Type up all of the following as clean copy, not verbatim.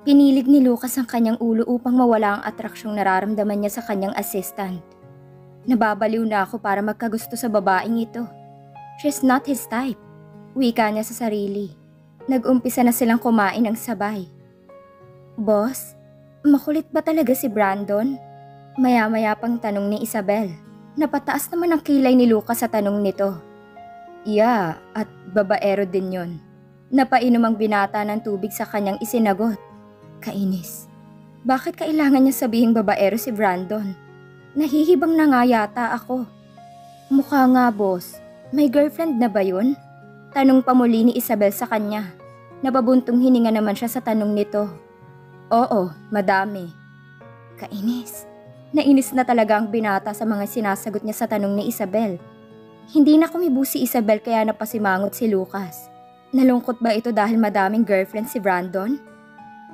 Pinilit ni Lucas ang kanyang ulo upang mawala ang atraksyong nararamdaman niya sa kanyang assistant. Nababaliw na ako para magkagusto sa babaeng ito. She's not his type. Wika niya sa sarili. Nag-umpisa na silang kumain ng sabay. Boss, makulit ba talaga si Brandon? Maya-maya pang tanong ni Isabel. Napataas naman ang kilay ni Lucas sa tanong nito. Yeah, at babaero din yon. Napainom ang binata ng tubig sa kanyang isinagot. Kainis. Bakit kailangan niya sabihing babaero si Brandon? Nahihibang na nga yata ako. Mukha nga, boss. May girlfriend na ba yun? Tanong pa muli ni Isabel sa kanya. Napabuntong hininga naman siya sa tanong nito. Oo, madami. Kainis. Nainis na talaga ang binata sa mga sinasagot niya sa tanong ni Isabel. Hindi na kumibo si Isabel kaya napasimangot si Lucas. Nalungkot ba ito dahil madaming girlfriend si Brandon?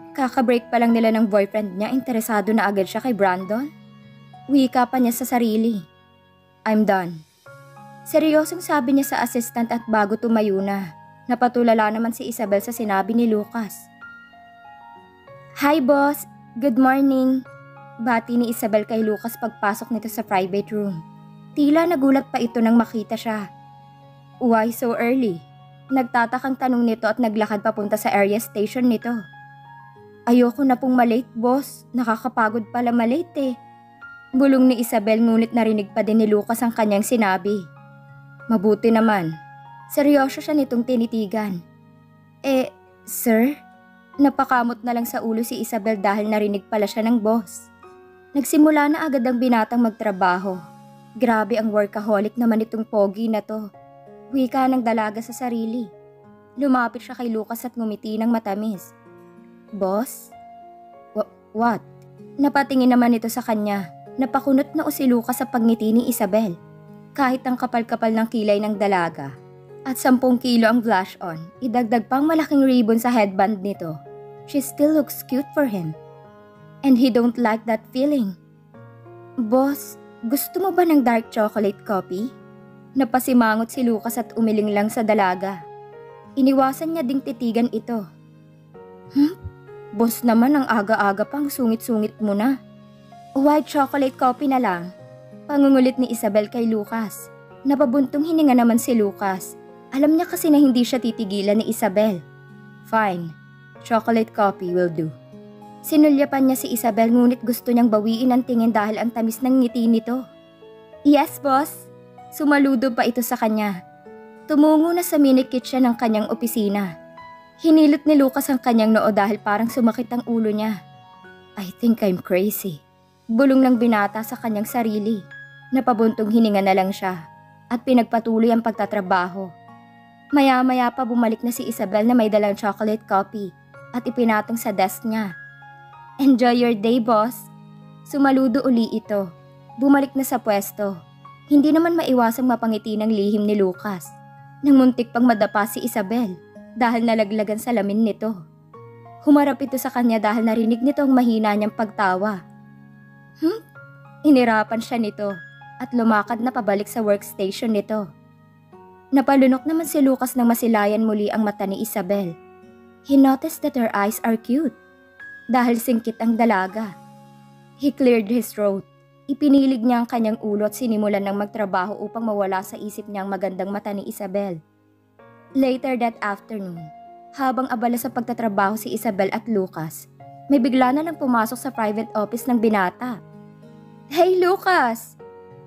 Kaka-break pa lang nila ng boyfriend niya, interesado na agad siya kay Brandon? Wika pa niya sa sarili. I'm done. Seryosong sabi niya sa assistant at bago tumayo na. Napatulala naman si Isabel sa sinabi ni Lucas. Hi boss, good morning. Bati ni Isabel kay Lucas pagpasok nito sa private room. Tila nagulat pa ito nang makita siya. Why so early? Nagtatakang tanong nito at naglakad papunta sa area station nito. Ayoko na pong malate, boss. Nakakapagod pala malate eh. Bulong ni Isabel ngunit narinig pa din ni Lucas ang kanyang sinabi. Mabuti naman. Seryoso siya nitong tinitigan. Sir? Napakamot na lang sa ulo si Isabel dahil narinig pala siya ng boss. Nagsimula na agad ang binatang magtrabaho. Grabe ang workaholic naman itong pogi na to. Wika ng dalaga sa sarili. Lumapit siya kay Lucas at ngumiti ng matamis. Boss? What? Napatingin naman ito sa kanya. Napakunot na si Lucas sa pagngiti ni Isabel. Kahit ang kapal-kapal ng kilay ng dalaga at 10 kilo ang blush on, idagdag pang malaking ribbon sa headband nito. She still looks cute for him. And he don't like that feeling. Boss, gusto mo ba ng dark chocolate coffee? Napasimangot si Lucas at umiling lang sa dalaga. Iniwasan niya ding titigan ito. Boss naman ang aga-aga pang sungit-sungit mo na. White chocolate coffee na lang. Pangungulit ni Isabel kay Lucas. Napabuntong hininga naman si Lucas. Alam niya kasi na hindi siya titigilan ni Isabel. Fine, chocolate coffee will do. Sinulyapan niya si Isabel ngunit gusto niyang bawiin ang tingin dahil ang tamis ng ngiti nito. Yes, boss. Sumaludo pa ito sa kanya. Tumungo na sa mini kitchen ng kanyang opisina. Hinilot ni Lucas ang kanyang noo dahil parang sumakit ang ulo niya. I think I'm crazy. Bulong ng binata sa kanyang sarili. Napabuntong hininga na lang siya at pinagpatuloy ang pagtatrabaho. Maya-maya pa bumalik na si Isabel na may dalang chocolate coffee at ipinatong sa desk niya. Enjoy your day, boss. Sumaludo uli ito. Bumalik na sa pwesto. Hindi naman maiwasang mapangiti ng lihim ni Lucas. Nang muntik pang madapa si Isabel dahil nalaglagan sa lamin nito. Humarap ito sa kanya dahil narinig nito ang mahina niyang pagtawa. Inirapan siya nito at lumakad na pabalik sa workstation nito. Napalunok naman si Lucas nang masilayan muli ang mata ni Isabel. He noticed that her eyes are cute dahil singkit ang dalaga. He cleared his throat. Ipinilig niya ang kanyang ulo at sinimulan ng magtrabaho upang mawala sa isip niya ang magandang mata ni Isabel. Later that afternoon, habang abala sa pagtatrabaho si Isabel at Lucas, may bigla na lang pumasok sa private office ng binata. Hey Lucas!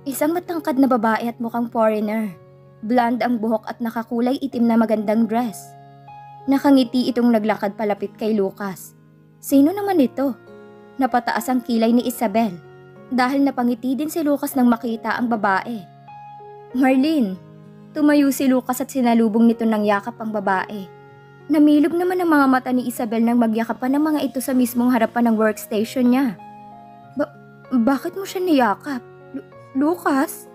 Isang matangkad na babae at mukhang foreigner. Blonde ang buhok at nakakulay itim na magandang dress. Nakangiti itong naglakad palapit kay Lucas. Sino naman ito? Napataas ang kilay ni Isabel dahil napangiti din si Lucas nang makita ang babae. Marlene! Tumayo si Lucas at sinalubong nito ng yakap ang babae. Namilog naman ang mga mata ni Isabel nang magyakapan ng mga ito sa mismong harapan ng workstation niya. Bakit mo siya niyakap? Lucas?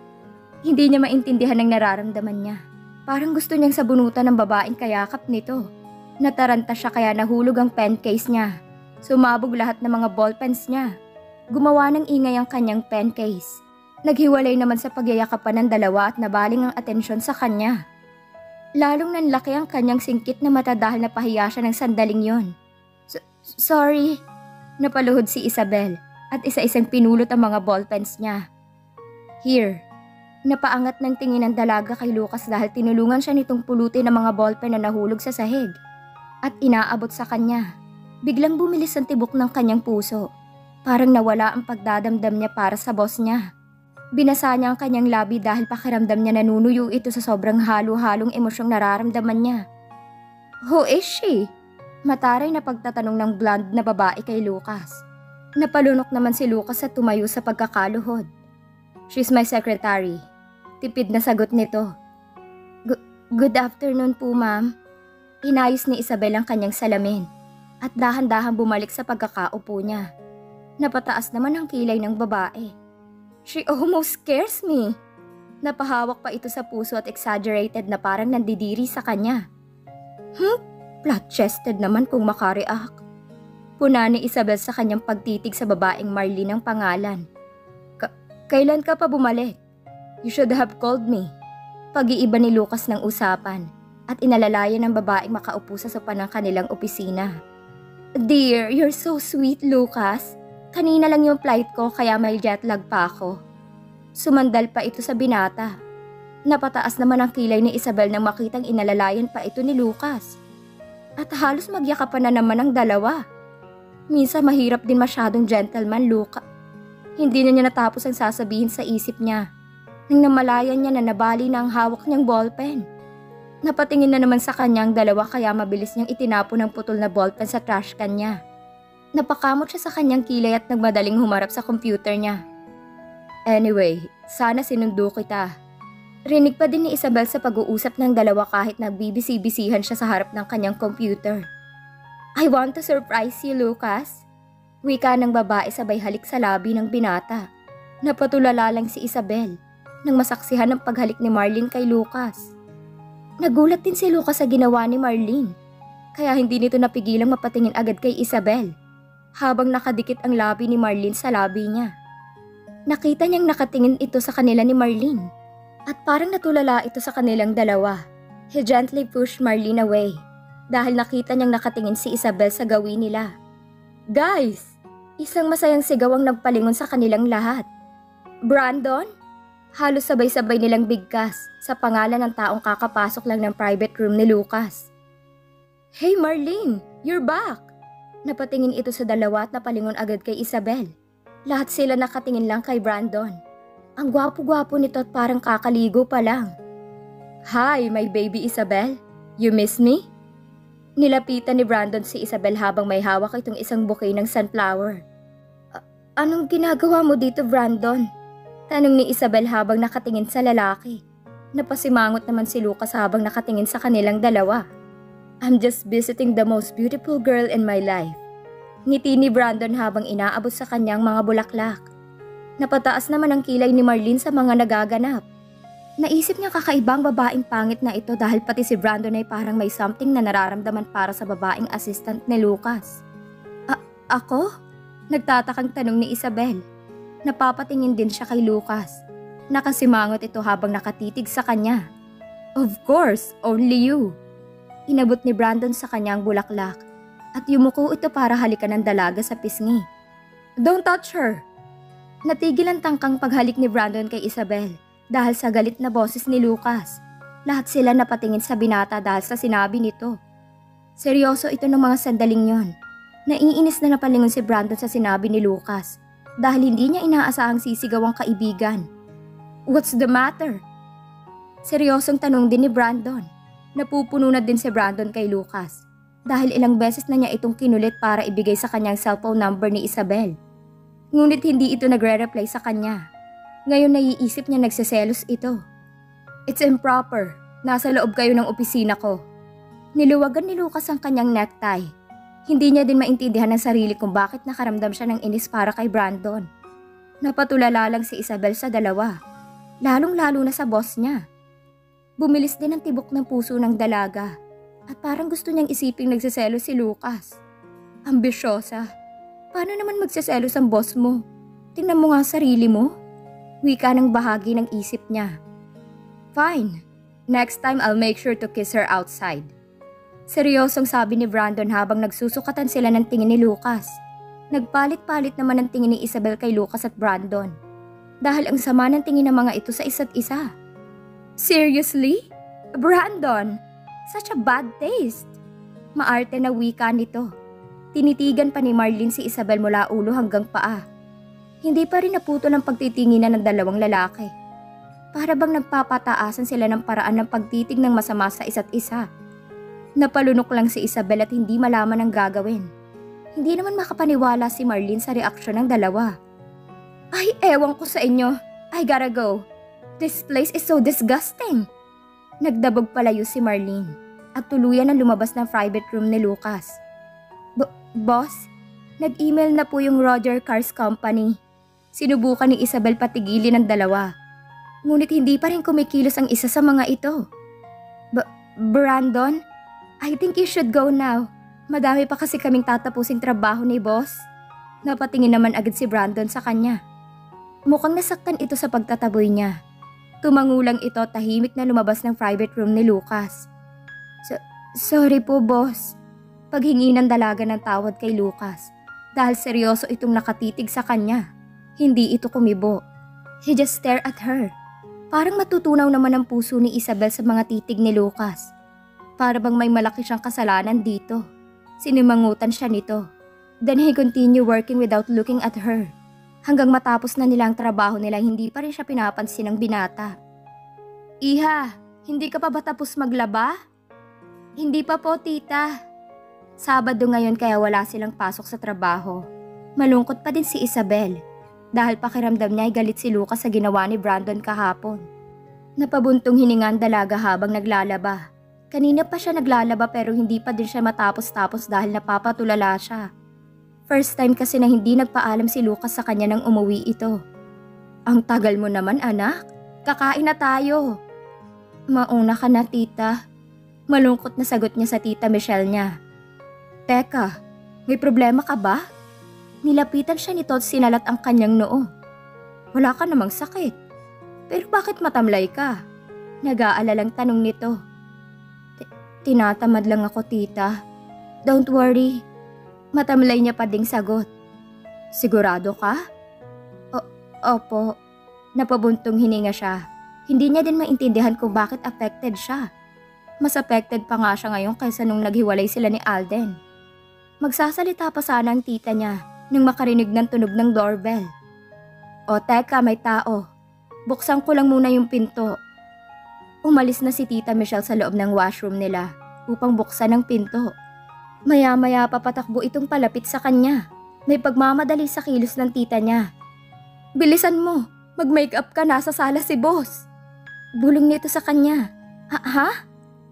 Hindi niya maintindihan ang nararamdaman niya. Parang gusto niyang sabunutan ng babaeng kayakap nito. Nataranta siya kaya nahulog ang pen case niya. Sumabog lahat ng mga ballpens niya. Gumawa ng ingay ang kanyang pen case. Naghiwalay naman sa pagyayakapan ng dalawa at nabaling ang atensyon sa kanya. Lalong nanlaki ang kanyang singkit na mata dahil napahiya siya ng sandaling yon. Sorry. Napaluhod si Isabel at isa-isang pinulot ang mga ballpens niya. Here. Napaangat ng tingin ng dalaga kay Lucas dahil tinulungan siya nitong pulutin ang mga ballpen na nahulog sa sahig at inaabot sa kanya. Biglang bumilis ang tibok ng kanyang puso. Parang nawala ang pagdadamdam niya para sa boss niya. Binasa niya ang kanyang labi dahil pakiramdam niya nanunuyo ito sa sobrang halo-halong emosyong nararamdaman niya. Who is she? Mataray na pagtatanong ng blonde na babae kay Lucas. Napalunok naman si Lucas at tumayo sa pagkakaluhod. She's my secretary. Tipid na sagot nito. Good afternoon po, ma'am. Inayos ni Isabel ang kanyang salamin at dahan-dahan bumalik sa pagkakaupo niya. Napataas naman ang kilay ng babae. She almost scares me. Napahawak pa ito sa puso at exaggerated na parang nandidiri sa kanya. Flat-chested naman kung makareact. Puna ni Isabel sa kanyang pagtitig sa babaeng Marlene ang pangalan. Kailan ka pa bumalik? You should have called me. Pag-iiba ni Lucas ng usapan at inalalayan ng babaeng makaupo sa sopa ng kanilang opisina. Dear, you're so sweet, Lucas. Kanina lang yung flight ko kaya may jet lag pa ako. Sumandal pa ito sa binata. Napataas naman ang kilay ni Isabel nang makitang inalalayan pa ito ni Lucas. At halos magyakapan na naman ang dalawa. Minsan mahirap din masyadong gentleman, Lucas. Hindi na niya natapos ang sasabihin sa isip niya nang namalayan niya na nabali na ang hawak niyang ballpen. Napatingin na naman sa kanyang dalawa kaya mabilis niyang itinapon ang putol na ballpen sa trash can niya. Napakamot siya sa kanyang kilay at nagmadaling humarap sa computer niya. Anyway, sana sinundo kita. Rinig pa din ni Isabel sa pag-uusap ng dalawa kahit nagbibisi-bisihan siya sa harap ng kanyang computer. I want to surprise you, Lucas. Wika ng babae sabay halik sa labi ng binata. Napatulala lang si Isabel nang masaksihan ang paghalik ni Marlene kay Lucas. Nagulat din si Lucas sa ginawa ni Marlene, kaya hindi nito napigilang mapatingin agad kay Isabel habang nakadikit ang labi ni Marlene sa labi niya. Nakita niyang nakatingin ito sa kanila ni Marlene at parang natulala ito sa kanilang dalawa. He gently pushed Marlene away dahil nakita niyang nakatingin si Isabel sa gawin nila. Guys! Isang masayang sigaw ang nagpalingon sa kanilang lahat. Brandon? Halos sabay-sabay nilang bigkas sa pangalan ng taong kakapasok lang ng private room ni Lucas. Hey Marlene! You're back! Napatingin ito sa dalawa at napalingon agad kay Isabel. Lahat sila nakatingin lang kay Brandon. Ang gwapo-gwapo nito at parang kakaligo pa lang. Hi, my baby Isabel. You miss me? Nilapitan ni Brandon si Isabel habang may hawak itong isang bouquet ng sunflower. Anong ginagawa mo dito, Brandon? Tanong ni Isabel habang nakatingin sa lalaki. Napasimangot naman si Lucas habang nakatingin sa kanilang dalawa. I'm just visiting the most beautiful girl in my life. Ngiti ni Brandon habang inaabot sa kanyang mga bulaklak. Napataas naman ang kilay ni Marlene sa mga nagaganap. Naisip niya kakaibang babaeng pangit na ito dahil pati si Brandon ay parang may something na nararamdaman para sa babaeng assistant ni Lucas. Ako? Nagtatakang tanong ni Isabel. Napapatingin din siya kay Lucas. Nakasimangot ito habang nakatitig sa kanya. Of course, only you. Inabot ni Brandon sa kanyang bulaklak at yumuko ito para halikan ng dalaga sa pisngi. Don't touch her! Natigil ang tangkang paghalik ni Brandon kay Isabel. Dahil sa galit na boses ni Lucas, lahat sila napatingin sa binata dahil sa sinabi nito. Seryoso ito ng mga sandaling yon. Naiinis na napalingon si Brandon sa sinabi ni Lucas dahil hindi niya inaasahang sisigaw ang kaibigan. What's the matter? Seryosong tanong din ni Brandon. Napupuno na din si Brandon kay Lucas dahil ilang beses na niya itong kinulit para ibigay sa kanyang cellphone number ni Isabel. Ngunit hindi ito nagre-reply sa kanya. Ngayon naiisip niya nagseselos ito. It's improper. Nasa loob kayo ng opisina ko. Niluwagan ni Lucas ang kanyang necktie. Hindi niya din maintindihan ng sarili kung bakit nakaramdam siya ng inis para kay Brandon. Napatulala lang si Isabel sa dalawa. Lalong-lalo na sa boss niya. Bumilis din ang tibok ng puso ng dalaga. At parang gusto niyang isiping nagseselos si Lucas. Ambisyosa. Paano naman magseselos ang boss mo? Tingnan mo nga sarili mo. Wika ng bahagi ng isip niya. Fine. Next time I'll make sure to kiss her outside. Seryosong sabi ni Brandon habang nagsusukatan sila ng tingin ni Lucas. Nagpalit-palit naman ang tingin ni Isabel kay Lucas at Brandon. Dahil ang sama ng tingin ng mga ito sa isa't isa. Seriously? Brandon, such a bad taste. Maarte na wika nito. Tinitigan pa ni Marlene si Isabel mula ulo hanggang paa. Hindi pa rin naputol ang pagtitinginan ng dalawang lalaki. Para bang nagpapataasan sila ng paraan ng pagtitig ng masama sa isa't isa. Napalunok lang si Isabel at hindi malaman ang gagawin. Hindi naman makapaniwala si Marlene sa reaksyon ng dalawa. Ay, ewan ko sa inyo. I gotta go. This place is so disgusting. Nagdabog palayo si Marlene at tuluyan na lumabas ng private room ni Lucas. Boss, nag-email na po yung Roger Cars Company. Sinubukan ni Isabel patigilin ang dalawa. Ngunit hindi pa rin kumikilos ang isa sa mga ito. Brandon, I think you should go now. Madami pa kasi kaming tatapusing trabaho ni boss. Napatingin naman agad si Brandon sa kanya. Mukhang nasaktan ito sa pagtataboy niya. Tumangulang ito tahimik na lumabas ng private room ni Lucas. Sorry po boss. Paghingi ng dalaga ng tawad kay Lucas dahil seryoso itong nakatitig sa kanya. Hindi ito kumibo. He just stared at her. Parang matutunaw naman ang puso ni Isabel sa mga titig ni Lucas. Para bang may malaki siyang kasalanan dito. Sinimangutan siya nito. Then he continued working without looking at her. Hanggang matapos na nila ang trabaho nila, hindi pa rin siya pinapansin ng binata. Iha, hindi ka pa ba tapos maglaba? Hindi pa po, tita. Sabado ngayon kaya wala silang pasok sa trabaho. Malungkot pa din si Isabel. Dahil pakiramdam niya ay galit si Lucas sa ginawa ni Brandon kahapon. Napabuntong hininga ang dalaga habang naglalaba. Kanina pa siya naglalaba pero hindi pa din siya matapos-tapos dahil napapatulala siya. First time kasi na hindi nagpaalam si Lucas sa kanya nang umuwi ito. Ang tagal mo naman anak, kakain na tayo. Mauna ka na tita. Malungkot na sagot niya sa tita Michelle niya. Teka, may problema ka ba? Nilapitan siya nito at sinalat ang kanyang noo. Wala ka namang sakit. Pero bakit matamlay ka? Nag-aalalang tanong nito. Tinatamad lang ako tita. Don't worry. Matamlay niya pa ding sagot. Sigurado ka? Opo. Napabuntong hininga siya. Hindi niya din maintindihan kung bakit affected siya. Mas affected pa nga siya ngayon kaysa nung naghiwalay sila ni Alden. Magsasalita pa sana ang tita niya nang makarinig ng tunog ng doorbell. O teka, may tao. Buksan ko lang muna yung pinto. Umalis na si Tita Michelle sa loob ng washroom nila upang buksan ang pinto. Maya-maya papatakbo itong palapit sa kanya. May pagmamadali sa kilos ng tita niya. Bilisan mo, mag-makeup ka, nasa sala si boss. Bulong nito sa kanya. Ha?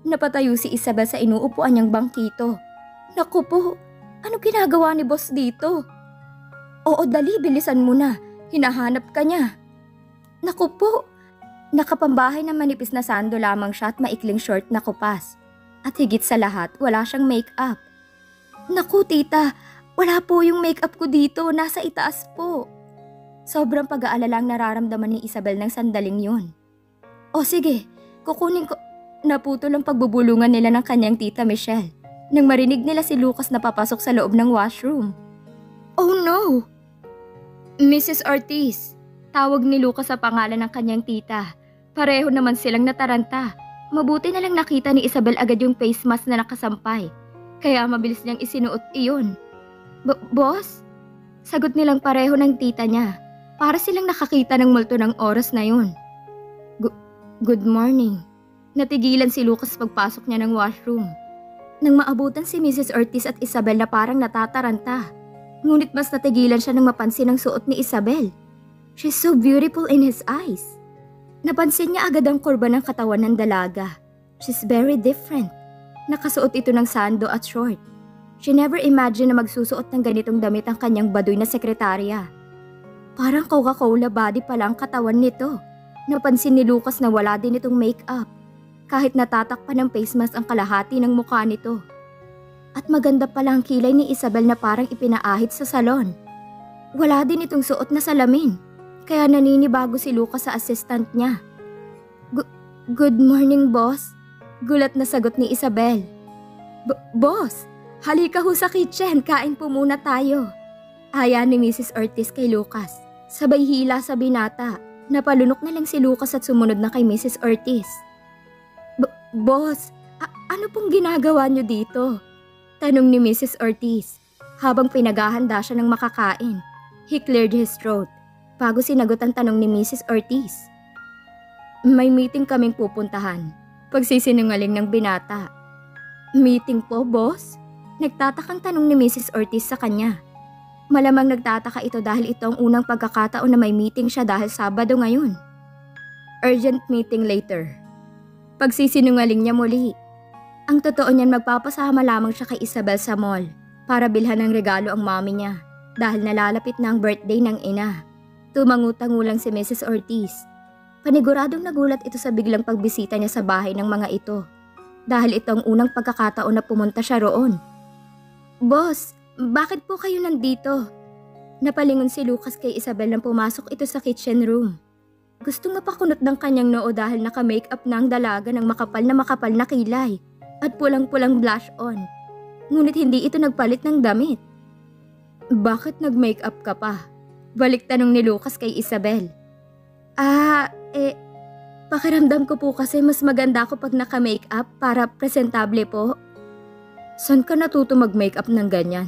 Napatayo si Isabel sa inuupuan niyang bangkito. Naku po, ano ginagawa ni boss dito? Oo, dali, bilisan mo na. Hinahanap ka niya. Naku po, nakapambahay na manipis na sando lamang siya at maikling short na kupas. At higit sa lahat, wala siyang make-up. Naku tita, wala po yung make-up ko dito, nasa itaas po. Sobrang pag-aalala ang nararamdaman ni Isabel ng sandaling yun. O sige, kukunin ko. Naputol ang pagbubulungan nila ng kanyang tita Michelle nang marinig nila si Lucas na papasok sa loob ng washroom. Oh no! Mrs. Ortiz, tawag ni Lucas sa pangalan ng kanyang tita. Pareho naman silang nataranta. Mabuti na lang nakita ni Isabel agad yung face mask na nakasampay. Kaya mabilis niyang isinuot iyon. Boss? Sagot nilang pareho ng tita niya. Para silang nakakita ng multo ng oras na yun. Good morning. Natigilan si Lucas pagpasok niya ng washroom. Nang maabutan si Mrs. Ortiz at Isabel na parang natataranta. Ngunit mas natigilan siya nang mapansin ang suot ni Isabel. She's so beautiful in his eyes. Napansin niya agad ang kurba ng katawan ng dalaga. She's very different. Nakasuot ito ng sando at short. She never imagined na magsusuot ng ganitong damit ang kanyang baduy na sekretarya. Parang Coca-Cola body pala ang katawan nito. Napansin ni Lucas na wala din itong make-up. Kahit natatakpan ng face mask ang kalahati ng mukha nito. At maganda pala ang kilay ni Isabel na parang ipinaahit sa salon. Wala din itong suot na salamin. Kaya naninibago si Lucas sa assistant niya. Good morning, boss. Gulat na sagot ni Isabel. Boss, halika ho sa kitchen, kain po muna tayo. Aya ni Mrs. Ortiz kay Lucas. Sabay hila sa binata. Napalunok na lang si Lucas at sumunod na kay Mrs. Ortiz. Boss, ano pong ginagawa niyo dito? Tanong ni Mrs. Ortiz habang pinaghahanda siya ng makakain. He cleared his throat bago sinagot ang tanong ni Mrs. Ortiz. May meeting kaming pupuntahan. Pagsisinungaling ng binata. Meeting po, boss? Nagtatakang tanong ni Mrs. Ortiz sa kanya. Malamang nagtataka ito dahil ito ang unang pagkakataon na may meeting siya dahil Sabado ngayon. Urgent meeting later. Pagsisinungaling niya muli. Ang totoo niyan, magpapasama lamang siya kay Isabel sa mall para bilhan ng regalo ang mommy niya dahil nalalapit na ang birthday ng ina. Tumangutango lang si Mrs. Ortiz. Paniguradong nagulat ito sa biglang pagbisita niya sa bahay ng mga ito dahil ito ang unang pagkakataon na pumunta siya roon. Boss, bakit po kayo nandito? Napalingon si Lucas kay Isabel nang pumasok ito sa kitchen room. Gustong mapakunot ng kanyang noo dahil naka-makeup na ang dalaga ng makapal na kilay at pulang-pulang blush on. Ngunit hindi ito nagpalit ng damit. Bakit nag-makeup ka pa? Balik tanong ni Lucas kay Isabel. Pakiramdam ko po kasi mas maganda ako pag naka-makeup para presentable po. San ka natuto mag-makeup ng ganyan?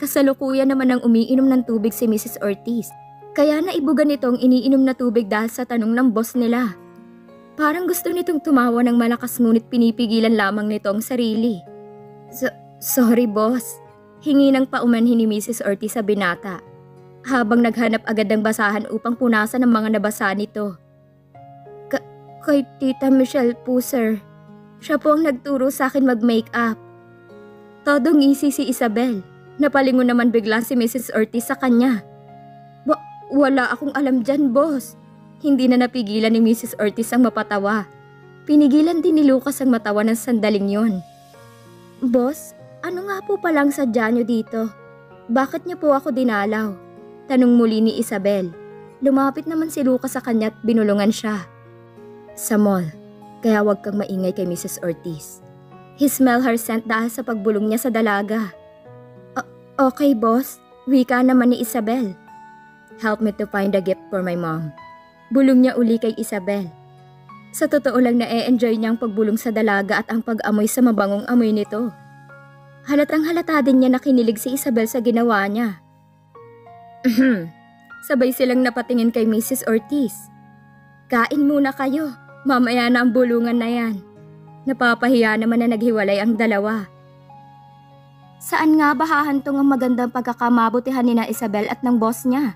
Kasalukuyan naman ang umiinom ng tubig si Mrs. Ortiz. Kaya naibugan nitong iniinom na tubig dahil sa tanong ng boss nila. Parang gusto nitong tumawa ng malakas ngunit pinipigilan lamang nito ang sarili. Sorry boss. Hingi ng paumanhin ni Mrs. Ortiz sa binata. Habang naghanap agad ng basahan upang punasan ang mga nabasa nito. Kay Tita Michelle po, sir. Siya po ang nagturo sa akin mag-makeup. Todong ngisi si Isabel. Napalingon naman bigla si Mrs. Ortiz sa kanya. Wala akong alam dyan, boss. Hindi na napigilan ni Mrs. Ortiz ang mapatawa. Pinigilan din ni Lucas ang matawa ng sandaling yon. Boss, ano nga po palang sadya niyo dito? Bakit niyo po ako dinalaw? Tanong muli ni Isabel. Lumapit naman si Lucas sa kanya at binulungan siya. Sa mall, kaya huwag kang maingay kay Mrs. Ortiz. He smelled her scent dahil sa pagbulong niya sa dalaga. Okay, boss. Wika naman ni Isabel. Help me to find a gift for my mom. Bulong niya uli kay Isabel. Sa totoo lang na-e-enjoy niya ang pagbulong sa dalaga at ang pag-amoy sa mabangong amoy nito. Halatang halata din niya na kinilig si Isabel sa ginawa niya. Sabay silang napatingin kay Mrs. Ortiz. Kain muna kayo, mamaya na ang bulungan na yan. Napapahiya naman na naghiwalay ang dalawa. Saan nga ba hahantong ang magandang pagkakamabutihan ni na Isabel at ng boss niya?